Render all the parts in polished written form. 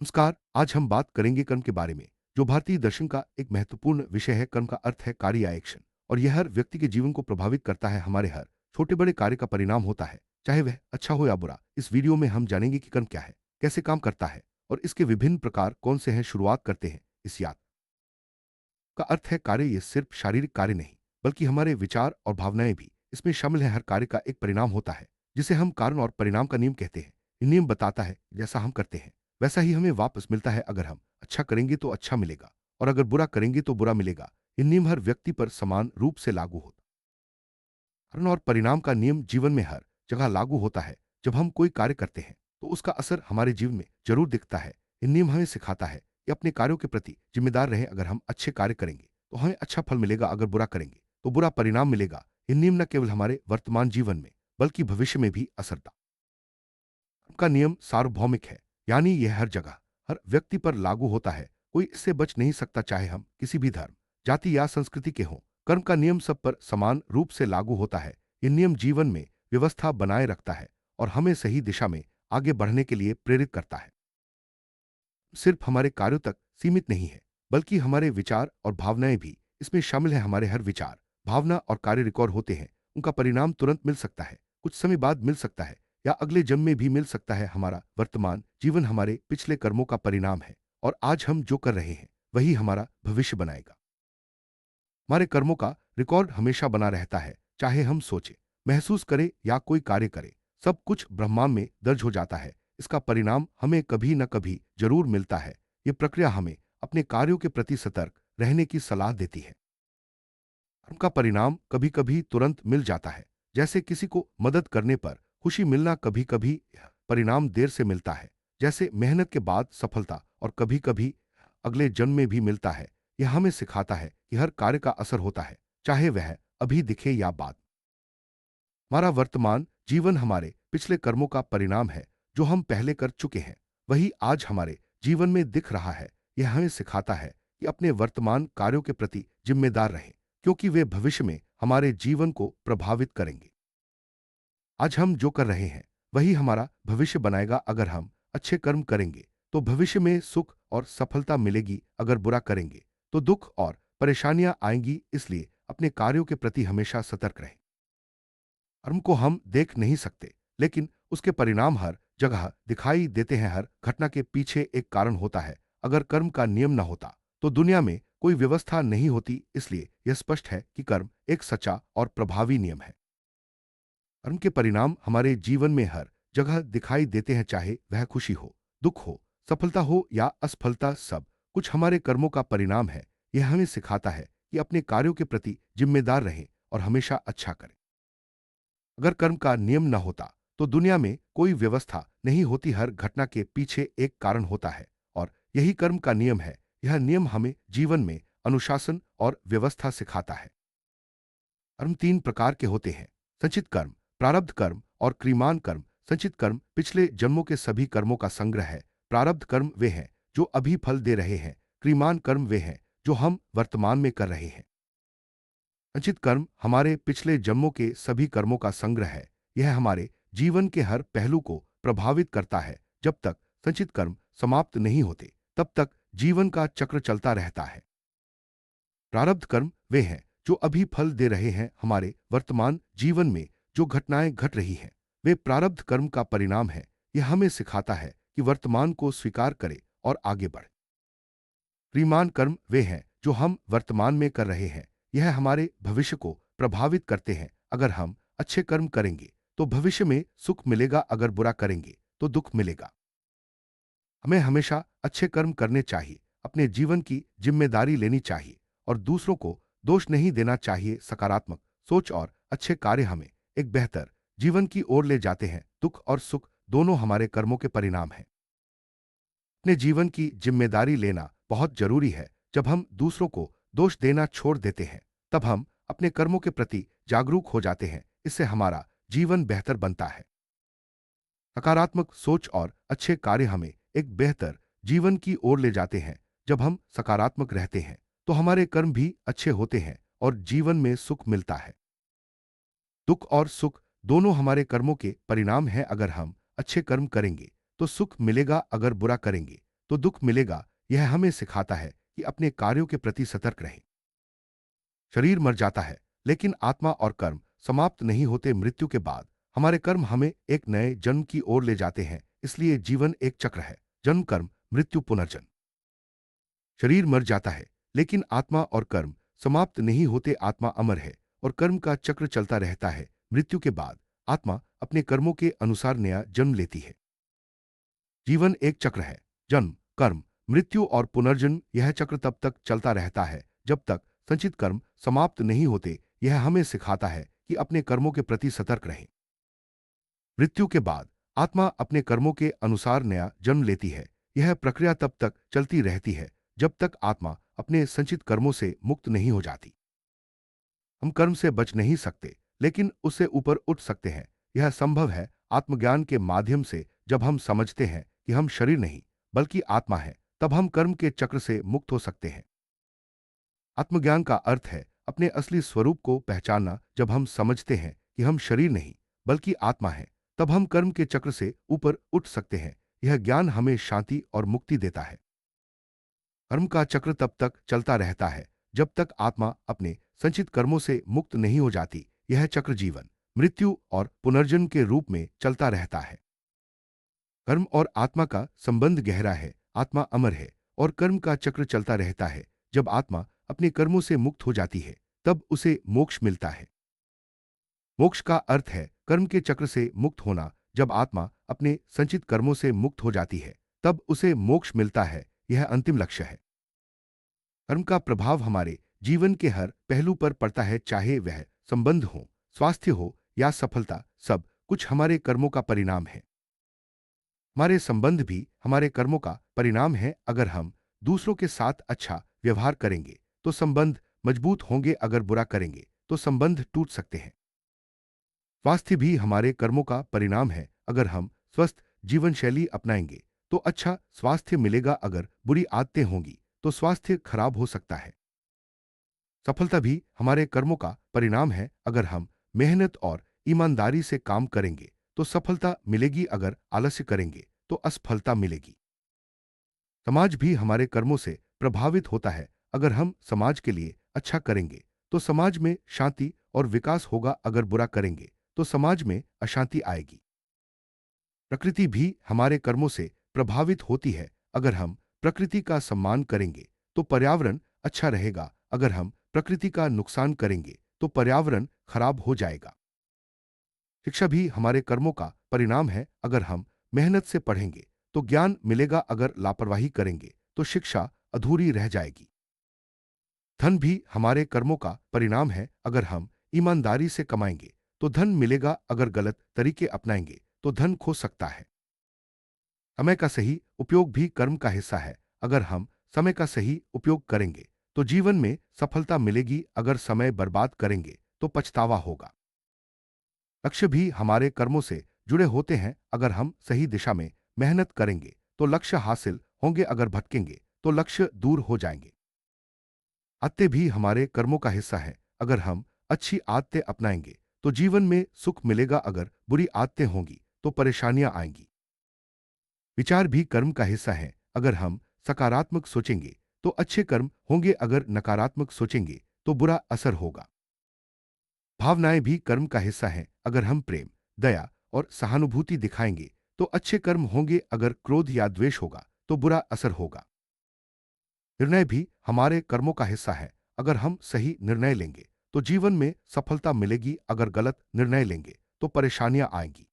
नमस्कार। आज हम बात करेंगे कर्म के बारे में, जो भारतीय दर्शन का एक महत्वपूर्ण विषय है। कर्म का अर्थ है कार्य या एक्शन, और यह हर व्यक्ति के जीवन को प्रभावित करता है। हमारे हर छोटे बड़े कार्य का परिणाम होता है, चाहे वह अच्छा हो या बुरा। इस वीडियो में हम जानेंगे कि कर्म क्या है, कैसे काम करता है, और इसके विभिन्न प्रकार कौन से हैं। शुरुआत करते हैं। इस याद का अर्थ है कार्य। ये सिर्फ शारीरिक कार्य नहीं, बल्कि हमारे विचार और भावनाएं भी इसमें शामिल है। हर कार्य का एक परिणाम होता है, जिसे हम कारण और परिणाम का नियम कहते हैं। ये नियम बताता है जैसा हम करते हैं वैसा ही हमें वापस मिलता है। अगर हम अच्छा करेंगे तो अच्छा मिलेगा, और अगर बुरा करेंगे तो बुरा मिलेगा। ये नियम हर व्यक्ति पर समान रूप से लागू होता है। कारण और परिणाम का नियम जीवन में हर जगह लागू होता है। जब हम कोई कार्य करते हैं तो उसका असर हमारे जीवन में जरूर दिखता है। ये नियम हमें सिखाता है कि अपने कार्यों के प्रति जिम्मेदार रहें। अगर हम अच्छे कार्य करेंगे तो हमें अच्छा फल मिलेगा, अगर बुरा करेंगे तो बुरा परिणाम मिलेगा। ये नियम न केवल हमारे वर्तमान जीवन में बल्कि भविष्य में भी असरदार का नियम सार्वभौमिक है, यानी यह हर जगह हर व्यक्ति पर लागू होता है। कोई इससे बच नहीं सकता, चाहे हम किसी भी धर्म, जाति या संस्कृति के हों। कर्म का नियम सब पर समान रूप से लागू होता है। यह नियम जीवन में व्यवस्था बनाए रखता है और हमें सही दिशा में आगे बढ़ने के लिए प्रेरित करता है। सिर्फ हमारे कार्यों तक सीमित नहीं है, बल्कि हमारे विचार और भावनाएं भी इसमें शामिल है। हमारे हर विचार, भावना और कार्य रिकॉर्ड होते हैं। उनका परिणाम तुरंत मिल सकता है, कुछ समय बाद मिल सकता है, या अगले जन्म में भी मिल सकता है। हमारा वर्तमान जीवन हमारे पिछले कर्मों का परिणाम है, और आज हम जो कर रहे हैं वही हमारा भविष्य बनाएगा। हमारे कर्मों का रिकॉर्ड हमेशा बना रहता है, चाहे हम सोचें, महसूस करें या कोई कार्य करें। सब कुछ ब्रह्मांड में दर्ज हो जाता है। इसका परिणाम हमें कभी न कभी जरूर मिलता है। ये प्रक्रिया हमें अपने कार्यों के प्रति सतर्क रहने की सलाह देती है। कर्म का परिणाम कभी कभी तुरंत मिल जाता है, जैसे किसी को मदद करने पर खुशी मिलना। कभी कभी परिणाम देर से मिलता है, जैसे मेहनत के बाद सफलता, और कभी कभी अगले जन्म में भी मिलता है। यह हमें सिखाता है कि हर कार्य का असर होता है, चाहे वह अभी दिखे या बाद। हमारा वर्तमान जीवन हमारे पिछले कर्मों का परिणाम है। जो हम पहले कर चुके हैं वही आज हमारे जीवन में दिख रहा है। यह हमें सिखाता है कि अपने वर्तमान कार्यों के प्रति जिम्मेदार रहें, क्योंकि वे भविष्य में हमारे जीवन को प्रभावित करेंगे। आज हम जो कर रहे हैं वही हमारा भविष्य बनाएगा। अगर हम अच्छे कर्म करेंगे तो भविष्य में सुख और सफलता मिलेगी, अगर बुरा करेंगे तो दुख और परेशानियां आएंगी। इसलिए अपने कार्यों के प्रति हमेशा सतर्क रहें। कर्म को हम देख नहीं सकते, लेकिन उसके परिणाम हर जगह दिखाई देते हैं। हर घटना के पीछे एक कारण होता है। अगर कर्म का नियम न होता तो दुनिया में कोई व्यवस्था नहीं होती। इसलिए यह स्पष्ट है कि कर्म एक सच्चा और प्रभावी नियम है। कर्म के परिणाम हमारे जीवन में हर जगह दिखाई देते हैं, चाहे वह खुशी हो, दुख हो, सफलता हो या असफलता। सब कुछ हमारे कर्मों का परिणाम है। यह हमें सिखाता है कि अपने कार्यों के प्रति जिम्मेदार रहें और हमेशा अच्छा करें। अगर कर्म का नियम न होता तो दुनिया में कोई व्यवस्था नहीं होती। हर घटना के पीछे एक कारण होता है, और यही कर्म का नियम है। यह नियम हमें जीवन में अनुशासन और व्यवस्था सिखाता है। कर्म तीन प्रकार के होते हैं: संचित कर्म, प्रारब्ध कर्म और क्रियमान कर्म। संचित कर्म पिछले जन्मों के सभी कर्मों का संग्रह है। प्रारब्ध कर्म वे हैं जो अभी फल दे रहे हैं। क्रियमान कर्म वे हैं जो हम वर्तमान में कर रहे हैं। संचित कर्म हमारे पिछले जन्मों के सभी कर्मों का संग्रह है। यह हमारे जीवन के हर पहलू को प्रभावित करता है। जब तक संचित कर्म समाप्त नहीं होते तब तक जीवन का चक्र चलता रहता है। प्रारब्ध कर्म वे हैं जो अभी फल दे रहे हैं। हमारे वर्तमान जीवन में जो घटनाएं घट रही हैं वे प्रारब्ध कर्म का परिणाम है। यह हमें सिखाता है कि वर्तमान को स्वीकार करें और आगे बढ़े। क्रियमान कर्म वे हैं जो हम वर्तमान में कर रहे हैं। यह हमारे भविष्य को प्रभावित करते हैं। अगर हम अच्छे कर्म करेंगे तो भविष्य में सुख मिलेगा, अगर बुरा करेंगे तो दुख मिलेगा। हमें हमेशा अच्छे कर्म करने चाहिए, अपने जीवन की जिम्मेदारी लेनी चाहिए और दूसरों को दोष नहीं देना चाहिए। सकारात्मक सोच और अच्छे कार्य हमें एक बेहतर जीवन की ओर ले जाते हैं। दुख और सुख दोनों हमारे कर्मों के परिणाम हैं। अपने जीवन की जिम्मेदारी लेना बहुत जरूरी है। जब हम दूसरों को दोष देना छोड़ देते हैं तब हम अपने कर्मों के प्रति जागरूक हो जाते हैं। इससे हमारा जीवन बेहतर बनता है। सकारात्मक सोच और अच्छे कार्य हमें एक बेहतर जीवन की ओर ले जाते हैं। जब हम सकारात्मक रहते हैं तो हमारे कर्म भी अच्छे होते हैं और जीवन में सुख मिलता है। दुख और सुख दोनों हमारे कर्मों के परिणाम हैं। अगर हम अच्छे कर्म करेंगे तो सुख मिलेगा, अगर बुरा करेंगे तो दुख मिलेगा। यह हमें सिखाता है कि अपने कार्यों के प्रति सतर्क रहें। शरीर मर जाता है, लेकिन आत्मा और कर्म समाप्त नहीं होते। मृत्यु के बाद हमारे कर्म हमें एक नए जन्म की ओर ले जाते हैं। इसलिए जीवन एक चक्र है: जन्म, कर्म, मृत्यु, पुनर्जन्म। शरीर मर जाता है, लेकिन आत्मा और कर्म समाप्त नहीं होते। आत्मा अमर है और कर्म का चक्र चलता रहता है। मृत्यु के बाद आत्मा अपने कर्मों के अनुसार नया जन्म लेती है। जीवन एक चक्र है: जन्म, कर्म, मृत्यु और पुनर्जन्म। यह चक्र तब तक चलता रहता है जब तक संचित कर्म समाप्त नहीं होते। यह हमें सिखाता है कि अपने कर्मों के प्रति सतर्क रहें। मृत्यु के बाद आत्मा अपने कर्मों के अनुसार नया जन्म लेती है। यह प्रक्रिया तब तक चलती रहती है जब तक आत्मा अपने संचित कर्मों से मुक्त नहीं हो जाती। हम कर्म से बच नहीं सकते, लेकिन उससे ऊपर उठ सकते हैं। यह संभव है आत्मज्ञान के माध्यम से। जब हम समझते हैं कि हम शरीर नहीं बल्कि आत्मा है, तब हम कर्म के चक्र से मुक्त हो सकते हैं। आत्मज्ञान का अर्थ है अपने असली स्वरूप को पहचानना। जब हम समझते हैं कि हम शरीर नहीं बल्कि आत्मा है, तब हम कर्म के चक्र से ऊपर उठ सकते हैं। यह ज्ञान हमें शांति और मुक्ति देता है। कर्म का चक्र तब तक चलता रहता है जब तक आत्मा अपने संचित कर्मों से मुक्त नहीं हो जाती। यह चक्र जीवन, मृत्यु और पुनर्जन्म के रूप में चलता रहता है। कर्म और आत्मा का संबंध गहरा है। आत्मा अमर है और कर्म का चक्र चलता रहता है। जब आत्मा अपने कर्मों से मुक्त हो जाती है, तब उसे मोक्ष मिलता है। मोक्ष का अर्थ है कर्म के चक्र से मुक्त होना। जब आत्मा अपने संचित कर्मों से मुक्त हो जाती है, तब उसे मोक्ष मिलता है। यह अंतिम लक्ष्य है। कर्म का प्रभाव हमारे जीवन के हर पहलू पर पड़ता है, चाहे वह संबंध हो, स्वास्थ्य हो या सफलता। सब कुछ हमारे कर्मों का परिणाम है। हमारे संबंध भी हमारे कर्मों का परिणाम है। अगर हम दूसरों के साथ अच्छा व्यवहार करेंगे तो संबंध मजबूत होंगे। अगर बुरा करेंगे तो संबंध टूट सकते हैं। स्वास्थ्य भी हमारे कर्मों का परिणाम है। अगर हम स्वस्थ जीवन शैली अपनाएंगे तो अच्छा स्वास्थ्य मिलेगा। अगर बुरी आदतें होंगी तो स्वास्थ्य खराब हो सकता है। सफलता भी हमारे कर्मों का परिणाम है। अगर हम मेहनत और ईमानदारी से काम करेंगे तो सफलता मिलेगी। अगर आलस्य करेंगे तो असफलता मिलेगी। समाज भी हमारे कर्मों से प्रभावित होता है। अगर हम समाज के लिए अच्छा करेंगे तो समाज में शांति और विकास होगा। अगर बुरा करेंगे तो समाज में अशांति आएगी। प्रकृति भी हमारे कर्मों से प्रभावित होती है। अगर हम प्रकृति का सम्मान करेंगे तो पर्यावरण अच्छा रहेगा। अगर हम प्रकृति का नुकसान करेंगे तो पर्यावरण खराब हो जाएगा। शिक्षा भी हमारे कर्मों का परिणाम है। अगर हम मेहनत से पढ़ेंगे तो ज्ञान मिलेगा। अगर लापरवाही करेंगे तो शिक्षा अधूरी रह जाएगी। धन भी हमारे कर्मों का परिणाम है। अगर हम ईमानदारी से कमाएंगे तो धन मिलेगा। अगर गलत तरीके अपनाएंगे तो धन खो सकता है। समय का सही उपयोग भी कर्म का हिस्सा है। अगर हम समय का सही उपयोग करेंगे तो जीवन में सफलता मिलेगी। अगर समय बर्बाद करेंगे तो पछतावा होगा। लक्ष्य भी हमारे कर्मों से जुड़े होते हैं। अगर हम सही दिशा में मेहनत करेंगे तो लक्ष्य हासिल होंगे। अगर भटकेंगे तो लक्ष्य दूर हो जाएंगे। आदतें भी हमारे कर्मों का हिस्सा है। अगर हम अच्छी आदतें अपनाएंगे तो जीवन में सुख मिलेगा। अगर बुरी आदतें होंगी तो परेशानियां आएंगी। विचार भी कर्म का हिस्सा है। अगर हम सकारात्मक सोचेंगे तो अच्छे कर्म होंगे। अगर नकारात्मक सोचेंगे तो बुरा असर होगा। भावनाएं भी कर्म का हिस्सा हैं। अगर हम प्रेम, दया और सहानुभूति दिखाएंगे तो अच्छे कर्म होंगे। अगर क्रोध या द्वेष होगा तो बुरा असर होगा। निर्णय भी हमारे कर्मों का हिस्सा है। अगर हम सही निर्णय लेंगे तो जीवन में सफलता मिलेगी। अगर गलत निर्णय लेंगे तो परेशानियां आएंगी।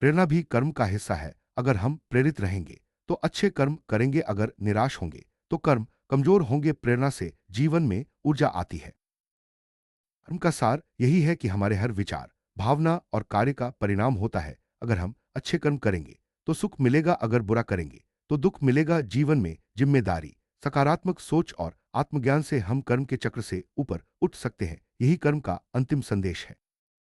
प्रेरणा भी कर्म का हिस्सा है। अगर हम प्रेरित रहेंगे तो अच्छे कर्म करेंगे। अगर निराश होंगे तो कर्म कमजोर होंगे। प्रेरणा से जीवन में ऊर्जा आती है। कर्म का सार यही है कि हमारे हर विचार, भावना और कार्य का परिणाम होता है। अगर हम अच्छे कर्म करेंगे तो सुख मिलेगा। अगर बुरा करेंगे तो दुख मिलेगा। जीवन में जिम्मेदारी, सकारात्मक सोच और आत्मज्ञान से हम कर्म के चक्र से ऊपर उठ सकते हैं। यही कर्म का अंतिम संदेश है।